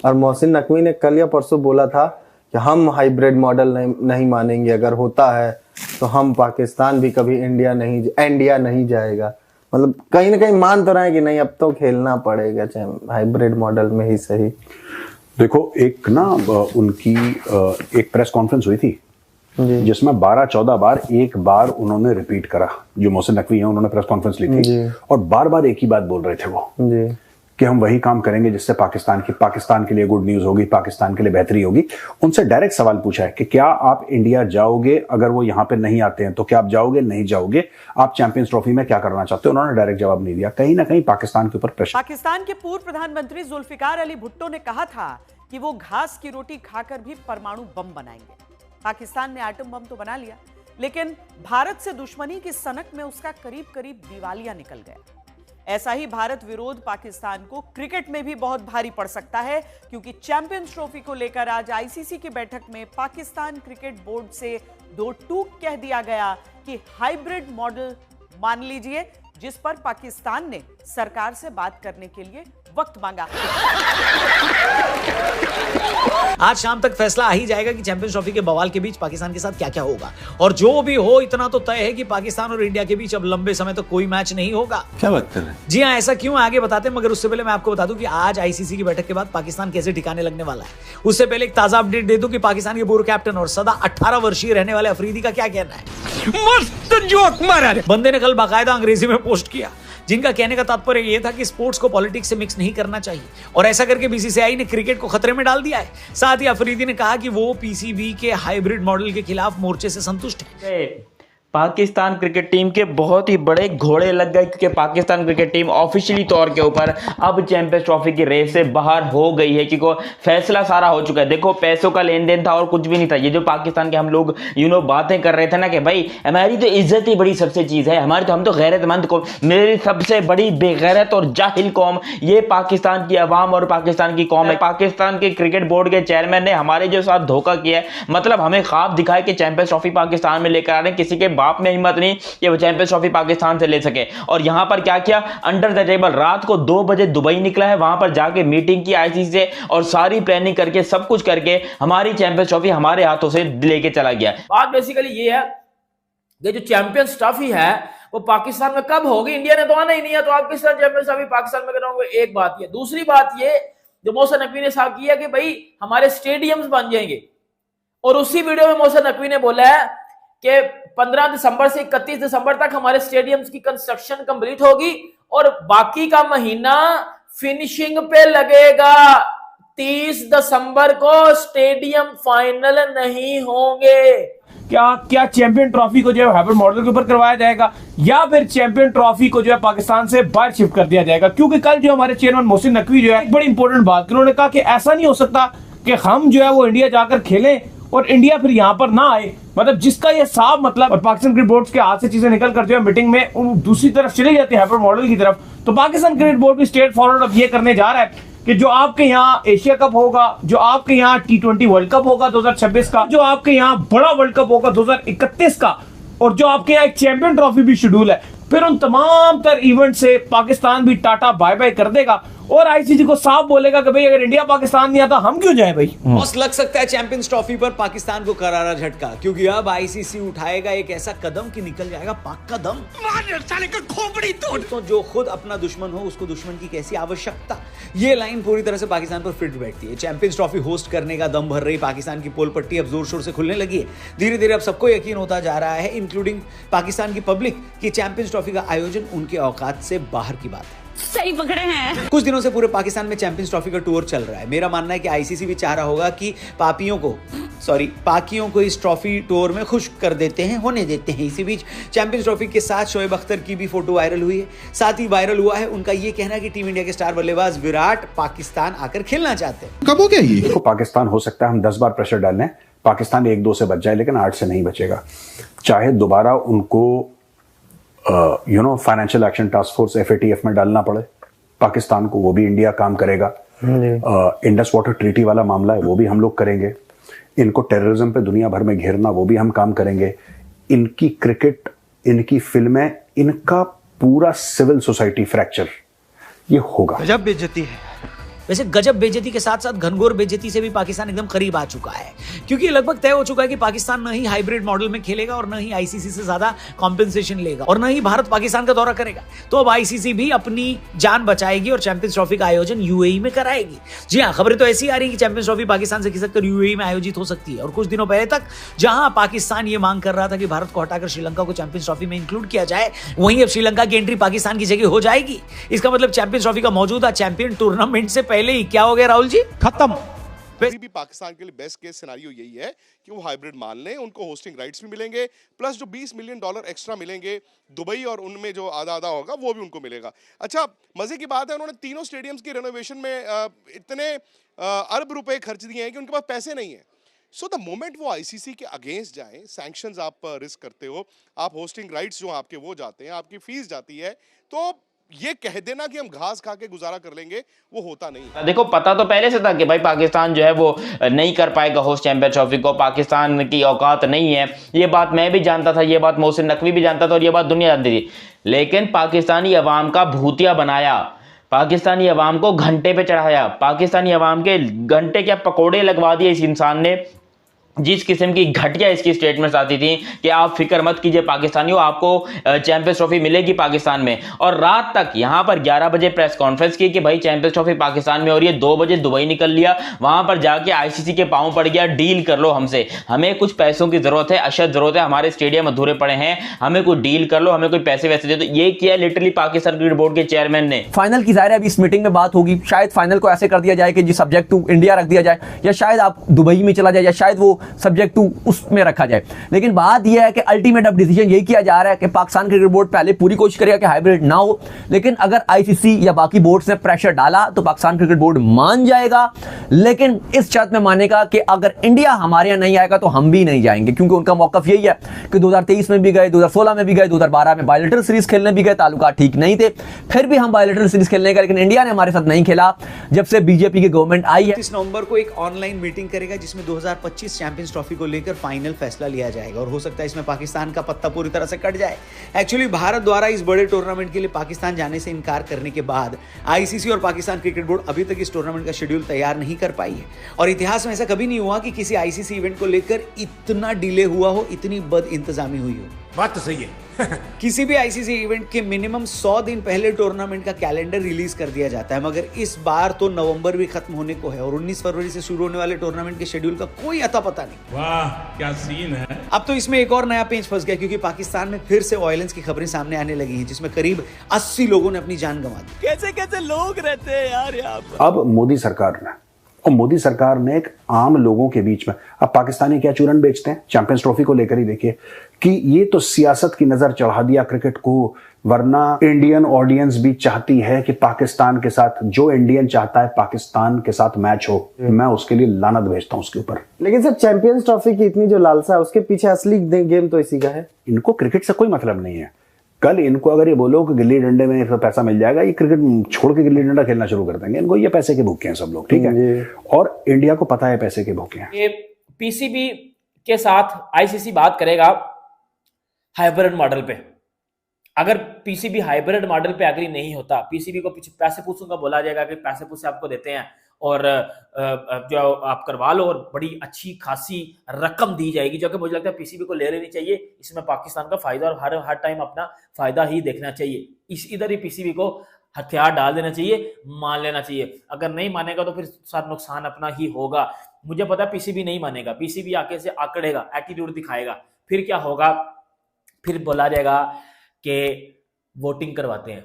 और मोहसिन नकवी ने कल या परसों बोला था कि हम हाइब्रिड मॉडल नहीं मानेंगे, अगर होता है तो हम पाकिस्तान भी कभी इंडिया नहीं जाएगा। मतलब कहीं ना कहीं मान तो रहे हैं कि नहीं, अब तो खेलना पड़ेगा चाहे हाइब्रिड मॉडल में ही सही। देखो, एक ना उनकी एक प्रेस कॉन्फ्रेंस हुई थी जिसमें 12-14 बार एक बार उन्होंने रिपीट करा, जो मोहसिन नकवी हैं उन्होंने प्रेस कॉन्फ्रेंस ली थी और बार बार एक ही बात बोल रहे थे वो कि हम वही काम करेंगे जिससे पाकिस्तान के लिए गुड न्यूज होगी, पाकिस्तान के लिए बेहतरी होगी। उनसे डायरेक्ट सवाल पूछा है कि क्या आप इंडिया जाओगे, अगर वो यहां पे नहीं आते हैं तो क्या आप जाओगे, नहीं जाओगे, आप चैंपियंस ट्रॉफी में क्या करना चाहते हो? उन्होंने डायरेक्ट जवाब नहीं दिया। कहीं ना कहीं पाकिस्तान के ऊपर प्रेशर। पाकिस्तान के पूर्व प्रधानमंत्री जुल्फिकार अली भुट्टो ने कहा था कि वो घास की रोटी खाकर भी परमाणु बम बनाएंगे। पाकिस्तान ने एटम बम तो बना लिया, लेकिन भारत से दुश्मनी की सनक में उसका करीब करीब दिवालिया निकल गया। ऐसा ही भारत विरोध पाकिस्तान को क्रिकेट में भी बहुत भारी पड़ सकता है, क्योंकि चैंपियंस ट्रॉफी को लेकर आज आईसीसी की बैठक में पाकिस्तान क्रिकेट बोर्ड से दो टूक कह दिया गया कि हाइब्रिड मॉडल मान लीजिए, जिस पर पाकिस्तान ने सरकार से बात करने के लिए वक्त मांगा। आज शाम तक फैसला आ ही जाएगा कि चैंपियंस ट्रॉफी के बवाल के बीच पाकिस्तान के साथ क्या क्या होगा, और जो भी हो इतना तो तय है कि पाकिस्तान और इंडिया के बीच अब लंबे समय तक कोई मैच नहीं होगा। क्या बात कर रहे हैं? जी हाँ, ऐसा क्यों आगे बताते हैं, मगर उससे पहले मैं आपको बता दूं कि आज आईसीसी की बैठक के बाद पाकिस्तान कैसे ठिकाने लगने वाला है। उससे पहले एक ताजा अपडेट दे दूं कि पाकिस्तान के पूर्व कैप्टन और सदा 18 वर्षीय रहने वाले अफरीदी का क्या कहना है। मस्त जोक मारा बंदे ने कल बाकायदा अंग्रेजी में पोस्ट किया, जिनका कहने का तात्पर्य यह था कि स्पोर्ट्स को पॉलिटिक्स से मिक्स नहीं करना चाहिए, और ऐसा करके बीसीसीआई ने क्रिकेट को खतरे में डाल दिया है। साथ ही अफरीदी ने कहा कि वो पीसीबी के हाइब्रिड मॉडल के खिलाफ मोर्चे से संतुष्ट है। पाकिस्तान क्रिकेट टीम के बहुत ही बड़े घोड़े लग गए, क्योंकि पाकिस्तान क्रिकेट टीम ऑफिशियली तौर के ऊपर अब चैंपियंस ट्रॉफी की रेस से बाहर हो गई है, क्योंकि फैसला सारा हो चुका है। देखो, पैसों का लेन देन था और कुछ भी नहीं था। ये जो पाकिस्तान के हम लोग बातें कर रहे थे ना कि भाई हमारी तो इज्जत ही बड़ी सबसे चीज है, हमारी तो हम तो गैरतमंद कौम, मेरी सबसे बड़ी बेगैरत और जाहिल कौम ये पाकिस्तान की अवाम और पाकिस्तान की कौम है। पाकिस्तान के क्रिकेट बोर्ड के चेयरमैन ने हमारे जो साथ धोखा किया है, मतलब हमें ख्वाब दिखाए कि चैंपियंस ट्रॉफी पाकिस्तान में लेकर आ रहे हैं, किसी के बाप में हिम्मत नहीं कि वो चैंपियंस ट्रॉफी पाकिस्तान से ले सके। और यहां पर क्या किया, अंडर द टेबल रात को 2 बजे दुबई निकला है, वहां पर जाके मीटिंग की आईसीसी से और सारी प्लानिंग करके सब कुछ करके हमारी चैंपियंस ट्रॉफी हमारे हाथों से लेके चला गया। बात बेसिकली ये है कि जो चैंपियंस ट्रॉफी है वो पाकिस्तान में कब होगी? इंडिया ने तो आना ही नहीं है, तो आप किस तरह चैंपियंस ट्रॉफी पाकिस्तान में कराओगे? एक बात ये। दूसरी बात ये जो मोहसिन नकवी ने साफ किया कि भाई हमारे स्टेडियम्स बन जाएंगे, और उसी वीडियो में मोहसिन नकवी ने बोला है कि 15 दिसंबर से 31 दिसंबर तक हमारे स्टेडियम्स की कंस्ट्रक्शन कंप्लीट होगी और बाकी का महीना फिनिशिंग पे लगेगा। 30 दिसंबर को स्टेडियम फाइनल नहीं होंगे। क्या चैंपियन ट्रॉफी को जो है हाइब्रिड मॉडल के ऊपर करवाया जाएगा, या फिर चैंपियन ट्रॉफी को जो है पाकिस्तान से बाहर शिफ्ट कर दिया जाएगा? क्योंकि कल जो हमारे चेयरमैन मोहसिन नकवी जो है एक बड़ी इंपॉर्टेंट बात, उन्होंने कहा कि ऐसा नहीं हो सकता कि हम जो है वो इंडिया जाकर खेलें और इंडिया फिर यहां पर ना आए। मतलब जिसका ये साफ मतलब, और पाकिस्तान क्रिकेट बोर्ड के हाथ से चीजें निकल कर जो है मीटिंग में उन दूसरी तरफ चली जाती है हाइब्रिड मॉडल की तरफ। तो पाकिस्तान क्रिकेट बोर्ड की स्टेट फॉरवर्ड अब ये करने जा रहा है कि जो आपके यहाँ एशिया कप होगा, जो आपके यहाँ T20 वर्ल्ड कप होगा 2026 का, जो आपके यहाँ बड़ा वर्ल्ड कप होगा 2031 का, और जो आपके यहाँ एक चैंपियन ट्रॉफी भी शेड्यूल है, फिर उन तमाम तर इवेंट से पाकिस्तान भी टाटा बाय बाय कर देगा और आईसीसी को साफ बोलेगा कि भाई अगर इंडिया पाकिस्तान नहीं आता हम क्यों जाएं भाई। बस लग सकता है चैंपियंस ट्रॉफी पर पाकिस्तान को करारा झटका, क्योंकि अब आईसीसी उठाएगा एक ऐसा कदम कि निकल जाएगा पाक का दम। साले का खोपड़ी तोड़। तो जो खुद अपना दुश्मन हो उसको दुश्मन की कैसी आवश्यकता, ये लाइन पूरी तरह से पाकिस्तान पर फिट बैठती है। चैंपियंस ट्रॉफी होस्ट करने का दम भर रही पाकिस्तान की पोल पट्टी अब जोर शोर से खुलने लगी है। धीरे धीरे अब सबको यकीन होता जा रहा है, इंक्लूडिंग पाकिस्तान की पब्लिक, कि चैंपियंस ट्रॉफी का आयोजन उनके औकात से बाहर की बात है। सही पकड़े हैं। कुछ दिनों से पूरे पाकिस्तान में चैंपियंस ट्रॉफी का टूर चल रहा है। मेरा मानना है कि आईसीसी भी चाह रहा होगा कि पाकियों को इस ट्रॉफी टूर में खुश कर देते हैं, होने देते हैं। इसी बीच चैंपियंस ट्रॉफी के साथ शोएब अख्तर की भी फोटो वायरल हुई है। साथ ही वायरल हुआ है उनका ये कहना कि टीम इंडिया के स्टार बल्लेबाज विराट पाकिस्तान आकर खेलना चाहते हैं। कब हो गया ये? देखो, पाकिस्तान हो सकता है हम 10 बार प्रेशर डाल लें, पाकिस्तान 1-2 से बच जाए, लेकिन 8 से नहीं बचेगा। चाहे दोबारा उनको financial action task force FATF में डालना पड़े पाकिस्तान को, वो भी इंडिया काम करेगा। इंडस वाटर ट्रीटी वाला मामला है, वो भी हम लोग करेंगे। इनको टेररिज्म पे दुनिया भर में घेरना, वो भी हम काम करेंगे। इनकी क्रिकेट, इनकी फिल्में, इनका पूरा सिविल सोसाइटी फ्रैक्चर, ये होगा। गजब बेइज्जती है, वैसे गजब बेइज्जती के साथ साथ घनघोर बेइज्जती से भी पाकिस्तान एकदम करीब आ चुका है, क्योंकि लगभग तय हो चुका है कि पाकिस्तान न ही हाइब्रिड मॉडल में खेलेगा और न ही आईसीसी से ज्यादा कॉम्पेंसेशन लेगा और न ही भारत पाकिस्तान का दौरा करेगा। तो अब आईसीसी भी अपनी जान बचाएगी और चैंपियंस ट्रॉफी का आयोजन यूएई में कराएगी। जी हाँ, खबरें तो ऐसी आ रही है कि चैंपियंस ट्रॉफी पाकिस्तान से खिसक कर यूएई में आयोजित हो सकती है। और कुछ दिनों पहले तक जहां पाकिस्तान ये मांग कर रहा था कि भारत को हटाकर श्रीलंका को चैंपियंस ट्रॉफी में इंक्लूड किया जाए, वहीं अब श्रीलंका की एंट्री पाकिस्तान की जगह हो जाएगी। इसका मतलब चैंपियंस ट्रॉफी का मौजूदा चैंपियन टूर्नामेंट से पहले ही क्या हो गया राहुल जी, खत्म। अभी भी पाकिस्तान के लिए बेस्ट केस सिनेरियो यही है कि वो हाइब्रिड मान लें, उनको होस्टिंग राइट्स भी मिलेंगे, प्लस जो $20 मिलियन एक्स्ट्रा मिलेंगे दुबई और उनमें जो आधा आधा होगा वो भी उनको मिलेगा। अच्छा, मजे की बात है उन्होंने तीनों स्टेडियम्स की रेनोवेशन में इतने अरब रुपए खर्च दिए हैं कि उनके पास पैसे नहीं है। सो द मोमेंट वो आईसीसी के अगेंस्ट जाएं, सैंक्शंस आप रिस्क करते हो, आप होस्टिंग राइट्स जो आपके वो जाते हैं, आपकी फीस जाती है, तो ये कह देना कि हम घास खा के गुजारा कर लेंगे, वो होता नहीं। देखो, पता तो पहले से था कि भाई पाकिस्तान जो है वो नहीं कर पाएगा होस्ट चैंपियन ट्रॉफी को, पाकिस्तान की औकात नहीं है, ये बात मैं भी जानता था, ये बात मोहसिन नकवी भी जानता था और ये बात दुनिया जानती थी। लेकिन पाकिस्तानी अवाम का भूतिया बनाया, पाकिस्तानी अवाम को घंटे पे चढ़ाया, पाकिस्तानी अवाम के घंटे क्या पकोड़े लगवा दिए इस इंसान ने। जिस किस्म की घटिया इसकी स्टेटमेंट्स आती थी कि आप फिक्र मत कीजिए पाकिस्तानियों, आपको चैंपियंस ट्रॉफी मिलेगी पाकिस्तान में, और रात तक यहां पर 11 बजे प्रेस कॉन्फ्रेंस की कि भाई चैंपियंस ट्रॉफी पाकिस्तान में हो रही है, 2 बजे दुबई निकल लिया, वहां पर जाके आईसीसी के पांव पड़ गया, डील कर लो हमसे, हमें कुछ पैसों की जरूरत है, अशद जरूरत है, हमारे स्टेडियम अधूरे पड़े हैं, हमें कोई डील कर लो, हमें कोई पैसे वैसे दे दो। ये किया लिटरली पाकिस्तान क्रिकेट बोर्ड के चेयरमैन ने। फाइनल की जाहिर है अभी इस मीटिंग में बात होगी, शायद फाइनल को ऐसे कर दिया जाए कि जी सब्जेक्ट टू इंडिया रख दिया जाए, या शायद आप दुबई में चला जाए, या शायद वो सब्जेक्ट टू उसमें रखा जाए। लेकिन बात यह है कि अल्टीमेट अब डिसीजन यही किया जा रहा है कि पाकिस्तान क्रिकेट बोर्ड पहले पूरी कोशिश करेगा कि हाइब्रिड ना हो, लेकिन अगर आईसीसी या बाकी बोर्ड्स ने प्रेशर डाला तो पाकिस्तान क्रिकेट बोर्ड मान जाएगा, लेकिन इस शर्त में मानेगा कि अगर इंडिया हमारे यहां नहीं आएगा तो हम भी नहीं जाएंगे, क्योंकि उनका मौकफ यही है कि 2023 में भी गए, 2016 में भी गए, 2012 में बायलैटरल सीरीज खेलने भी गए, ताल्लुकात ठीक नहीं थे, फिर भी हम बायलैटरल सीरीज खेलने का, लेकिन इंडिया ने हमारे साथ नहीं खेला जब से बीजेपी की गवर्नमेंट आई है। 30 नवंबर को एक ऑनलाइन मीटिंग करेगा जिसमें 2025 चैंपियंस ट्रॉफी को लेकर फाइनल फैसला लिया जाएगा, और हो सकता है इसमें पाकिस्तान का पत्ता पूरी तरह से कट जाए। एक्चुअली भारत द्वारा इस बड़े टूर्नामेंट के लिए पाकिस्तान जाने से इनकार करने के बाद आईसीसी और पाकिस्तान क्रिकेट बोर्ड अभी तक इस टूर्नामेंट का शेड्यूल तैयार नहीं कर पाई है, और इतिहास में ऐसा कभी नहीं हुआ कि किसी आईसीसी इवेंट को लेकर इतना डिले हुआ हो, इतनी बद इंतजामी हुई हो। बात तो सही है। किसी भी आईसीसी इवेंट के मिनिमम 100 दिन पहले टूर्नामेंट का कैलेंडर रिलीज कर दिया जाता है, मगर इस बार तो नवंबर भी खत्म होने को है और 19 फरवरी से शुरू होने वाले टूर्नामेंट के शेड्यूल का कोई अता पता नहीं। वाह क्या सीन है। अब तो इसमें एक और नया पेंच फंस गया, क्योंकि पाकिस्तान में फिर से वायलेंस की खबरें सामने आने लगी हैं, जिसमें करीब 80 लोगों ने अपनी जान गंवा दी। कैसे कैसे लोग रहते हैं यार यहाँ पर। अब मोदी सरकार ने एक आम लोगों के बीच में, अब पाकिस्तानी क्या चूरन बेचते हैं चैंपियंस ट्रॉफी को लेकर ही देखिए कि ये तो सियासत की नजर चढ़ा दिया क्रिकेट को, वरना इंडियन ऑडियंस भी चाहती है कि पाकिस्तान के साथ, जो इंडियन चाहता है पाकिस्तान के साथ मैच हो, मैं उसके लिए लानत भेजता हूं उसके ऊपर। लेकिन सर चैंपियंस ट्रॉफी की इतनी जो लालसा है उसके पीछे असली गेम तो इसी का है। इनको क्रिकेट से कोई मतलब नहीं है। कल इनको अगर ये बोलो कि गिल्ली डंडे में पैसा मिल जाएगा, ये क्रिकेट छोड़ के गिल्ली डंडा खेलना शुरू कर देंगे। इनको ये पैसे के भूखे हैं सब लोग, ठीक है, और इंडिया को पता है पैसे के भूखे हैं। ये पीसीबी के साथ आईसीसी बात करेगा हाइब्रिड मॉडल पे। अगर पीसीबी हाइब्रिड मॉडल पे एग्री नहीं होता, पीसीबी को पैसे पूछूंगा बोला जाएगा कि पैसे पूछे आपको देते हैं और जो आप करवा लो, और बड़ी अच्छी खासी रकम दी जाएगी, जो कि मुझे लगता है पीसीबी को ले लेनी चाहिए। इसमें पाकिस्तान का फायदा, और हर टाइम अपना फायदा ही देखना चाहिए। इधर ही पीसीबी को हथियार डाल देना चाहिए, मान लेना चाहिए। अगर नहीं मानेगा तो फिर साथ नुकसान अपना ही होगा। मुझे पता है पीसीबी नहीं मानेगा, पीसीबी आके से आकड़ेगा, एटीट्यूड दिखाएगा, फिर क्या होगा, फिर बोला जाएगा कि वोटिंग करवाते हैं,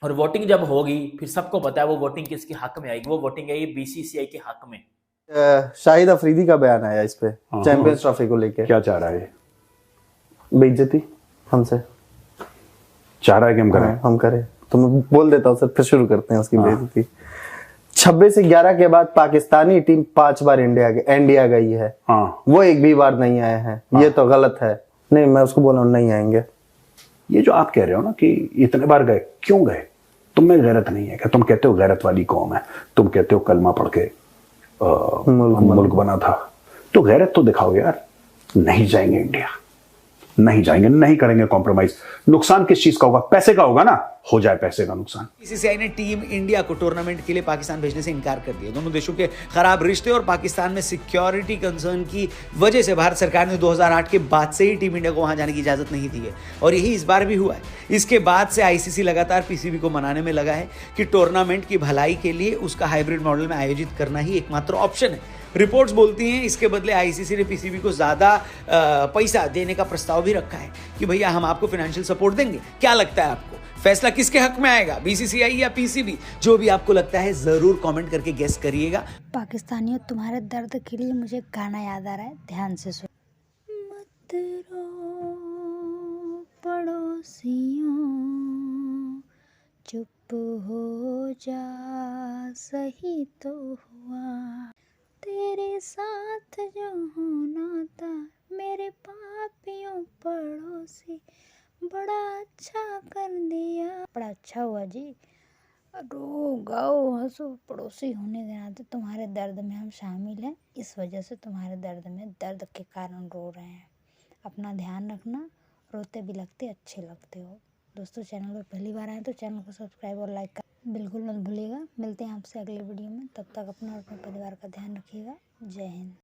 और वोटिंग जब होगी फिर सबको पता है वो वोटिंग किसके हक में आएगी, वो वोटिंग आएगी बीसीसीआई के हक में। शाहिद अफरीदी का बयान आया इस पे चैंपियंस ट्रॉफी को लेकर। क्या चाह रहा है? बेइज्जती हमसे चाह रहा है कि हम करें। हम करें तो मैं बोल देता हूँ सर, फिर शुरू करते हैं उसकी बेइज्जती। 26 से 11 के बाद पाकिस्तानी टीम 5 बार इंडिया गई है, वो एक भी बार नहीं आए हैं, ये तो गलत है। नहीं, मैं उसको बोला नहीं आएंगे। ये जो आप कह रहे हो ना कि इतने बार गए, क्यों गए? तुम में गैरत नहीं है क्या? तुम कहते हो गैरत वाली कौम है, तुम कहते हो कलमा पढ़ के मुल्क बना था, तो गैरत तो दिखाओ यार। नहीं जाएंगे इंडिया, नहीं जाएंगे, नहीं करेंगे कॉम्प्रोमाइज। नुकसान किस चीज का होगा? पैसे का होगा ना। हो जाए पैसे का नुकसान। बीसीसीआई ने टीम इंडिया को टूर्नामेंट के लिए पाकिस्तान भेजने से इनकार कर दिया। दोनों देशों के खराब रिश्ते और पाकिस्तान में सिक्योरिटी कंसर्न की वजह से भारत सरकार ने 2008 के बाद से ही टीम इंडिया को वहां जाने की इजाजत नहीं दी है और यही इस बार भी हुआ है। इसके बाद से आईसीसी लगातार पीसीबी को मनाने में लगा है कि टूर्नामेंट की भलाई के लिए उसका हाइब्रिड मॉडल में आयोजित करना ही एकमात्र ऑप्शन है। रिपोर्ट्स बोलती हैं इसके बदले आईसीसी ने पीसीबी को ज्यादा पैसा देने का प्रस्ताव भी रखा है कि भैया हम आपको फाइनेंशियल सपोर्ट देंगे। क्या लगता है आपको, फैसला किसके हक में आएगा, बीसीसीआई या पीसीबी? जो भी आपको लगता है जरूर कमेंट करके गेस करिएगा। पाकिस्तानियों, तुम्हारे दर्द के लिए मुझे गाना याद आ रहा है, ध्यान से सुनो। मत रो पड़ोसियों, चुप हो जा, सही तो हुआ तेरे साथ जो होना था, मेरे पापियों पड़ोसी, बड़ा अच्छा कर दिया। बड़ा अच्छा हुआ जी, रो गाओ हंसो, पड़ोसी होने के नाते तुम्हारे दर्द में हम शामिल हैं, इस वजह से तुम्हारे दर्द में दर्द के कारण रो रहे हैं। अपना ध्यान रखना, रोते भी लगते अच्छे लगते हो। दोस्तों, चैनल पर पहली बार आए तो चैनल को सब्सक्राइब और लाइक कर बिल्कुल मत भूलिएगा। मिलते हैं आपसे अगले वीडियो में, तब तक अपना और अपने परिवार का ध्यान रखिएगा। जय हिंद।